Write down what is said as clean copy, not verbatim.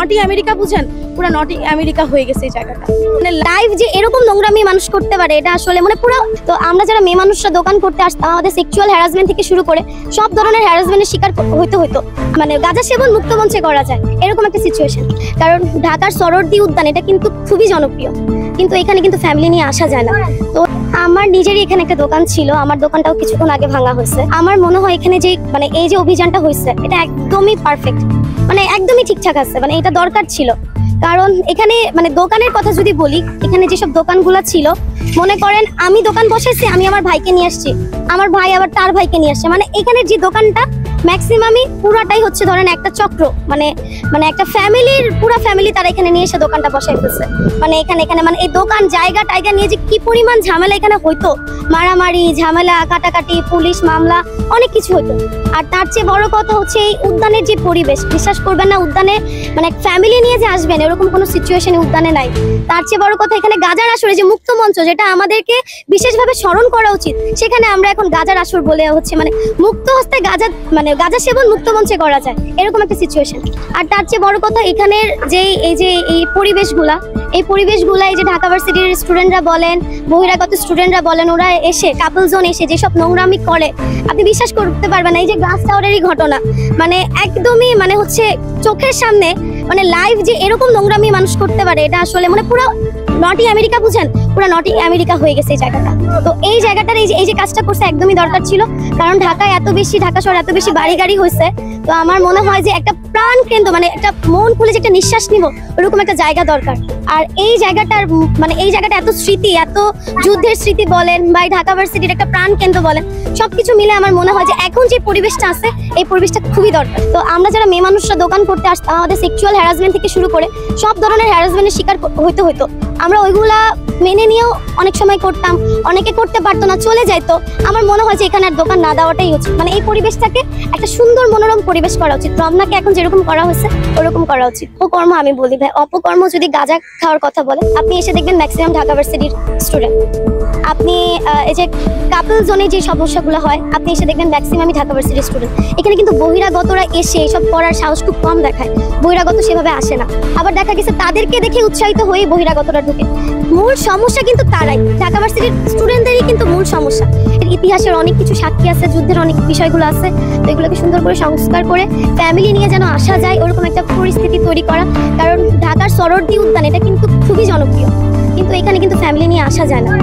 নটি আমেরিকা বুঝেন, পুরো নটি আমেরিকা হয়ে গেছে এই জায়গাটা। মানে লাইভ যে এরকম নোংরামি মানুষ করতে পারে এটা আসলে মানে পুরো। তো আমরা যারা মেয়ে মানুষরা দোকান করতে আসতাম, আমাদের সেক্সুয়াল হ্যারাসমেন্ট থেকে শুরু করে সব ধরনের হ্যারাসমেন্টের শিকার হইতো। মানে গাঁজা সেবন মুক্ত মঞ্চে করা যায় এরকম একটা সিচুয়েশন। কারণ ঢাকার সরোয়ার্দী উদ্যান এটা কিন্তু খুবই জনপ্রিয়, কিন্তু এখানে কিন্তু ফ্যামিলি নিয়ে আসা যায় না। তো আমার নিজেরই এখানে একটা দোকান ছিল, আমার দোকানটাও কিছুক্ষণ আগে ভাঙা হয়েছে। আমার মনে হয় এখানে যে মানে এই যে অভিযানটা হয়েছে এটা একদমই পারফেক্ট, মানে একদমই ঠিকঠাক আছে, মানে এটা দরকার ছিল। কারণ এখানে মানে দোকানের কথা যদি বলি, এখানে যেসব দোকানগুলো ছিল, মনে করেন আমি দোকান বসাইছি, আমি আমার ভাইকে নিয়ে আসছি, আমার ভাই আবার তার ভাইকে নিয়ে আসছে, মানে এখানে যে দোকানটা ম্যাক্সিমামই পুরাটাই হচ্ছে ধরেন একটা চক্র, মানে একটা ফ্যামিলির পুরো ফ্যামিলি তারা এখানে নিয়ে এসে দোকানটা বসাই ফেলছে। মানে এখানে মানে এই দোকান জায়গা টাইগা নিয়ে যে কি পরিমাণ ঝামেলা এখানে হইতো, মারামারি ঝামেলা কাটাকাটি পুলিশ মামলা অনেক কিছু হতো। আর তার চেয়ে বড় কথা হচ্ছে এই উদ্যানের যে পরিবেশ, বিশ্বাস করবেন না, উদ্যানে মানে ফ্যামিলি নিয়ে যে আসবেন এরকম কোনো সিচুয়েশন উদ্যানে নাই। তার চেয়ে বড় কথা এখানে গাজার আসরে যে মুক্ত মঞ্চ, যেটা আমাদেরকে বিশেষভাবে স্মরণ করা উচিত, সেখানে আমরা এখন গাজার আসর বলে হচ্ছে মানে মুক্ত হস্তে গাজা মানে গাজা সেবন মুক্ত মঞ্চে করা যায় এরকম একটা সিচুয়েশন। আর তার চেয়ে বড় কথা এখানের যে এই পরিবেশগুলা এই যে ঢাকা ভার্সিটির স্টুডেন্টরা বলেন, বহিরাগত স্টুডেন্টরা বলেন, ওরা এসে কাপল জোন এসে যেসব নোংরামি করে আপনি বিশ্বাস করতে পারবেন না। এই যে গ্লাস টাওয়ারেরই ঘটনা, মানে একদমই মানে হচ্ছে চোখের সামনে, মানে লাইভ যে এরকম নোংরামি মানুষ করতে পারে এটা আসলে মানে পুরো নটি আমেরিকা বুঝেন, পুরো নটি আমেরিকা হয়ে গেছে এই জায়গাটা। তো এই জায়গাটার এই যে কাজটা করছে একদমই দরকার ছিল। কারণ ঢাকায় ঢাকা শহর এত বেশি গাড়ি হয়েছে, তো আমার মনে হয় যে একটা প্রাণ কেন্দ্র, মানে একটা মন খুলে যে একটা নিঃশ্বাস নিব ওরকম একটা জায়গা দরকার। আর এই জায়গাটার মানে এই জায়গাটা এত স্মৃতি, এত যুদ্ধের স্মৃতি বলেন বা ঢাকা ভার্সিটির একটা প্রাণ কেন্দ্র বলেন, সবকিছু মিলে আমার মনে হয় যে এখন যে পরিবেশটা আছে এই পরিবেশটা খুবই দরকার। তো আমরা যারা মেয়ে মানুষরা দোকান করতে আসতাম, আমাদের সেক্সুয়াল হ্যারাসমেন্ট থেকে শুরু করে সব ধরনের হ্যারাসমেন্টের শিকার হইতো। আমরা ওইগুলা মেনে নিয়েও অনেক সময় করতাম, অনেকে করতে পারতো না, চলে যাইতো। আমার মনে হয় যে এখানে আর দোকান না দেওয়াটাই উচিত, মানে এই পরিবেশটাকে একটা সুন্দর মনোরম পরিবেশ করা উচিত। রমনাকে এখন যেরকম করা হয়েছে ওরকম করা উচিত। অপকর্ম আমি বলি ভাই, অপকর্ম যদি গাঁজা খাওয়ার কথা বলে, আপনি এসে দেখবেন ম্যাক্সিমাম ঢাকা ভার্সিটির স্টুডেন্ট। আপনি এই যে কাপল জোনে যে সমস্যাগুলো হয়, আপনি এসে দেখবেন ম্যাক্সিমামই ঢাকা ভার্সিটির স্টুডেন্ট। এখানে কিন্তু বহিরাগতরা এসে এসব করার সাহস খুব কম দেখায়, বহিরাগত সেভাবে আসে না। আবার দেখা গেছে তাদেরকে দেখে উৎসাহিত হয়ে বহিরাগতরা ঢুকে। মূল সমস্যা কিন্তু তারাই, ঢাকা ভার্সিটির স্টুডেন্টদেরই কিন্তু মূল সমস্যা। ইতিহাসের অনেক কিছু সাক্ষী আছে, যুদ্ধের অনেক বিষয়গুলো আছে, তো এগুলোকে সুন্দর করে সংস্কার করে ফ্যামিলি নিয়ে যেন আসা যায় ওরকম একটা পরিস্থিতি তৈরি করা। কারণ ঢাকার সরোয়ার্দী উদ্যান এটা কিন্তু খুবই জনপ্রিয়, কিন্তু এখানে কিন্তু ফ্যামিলি নিয়ে আসা যায় না।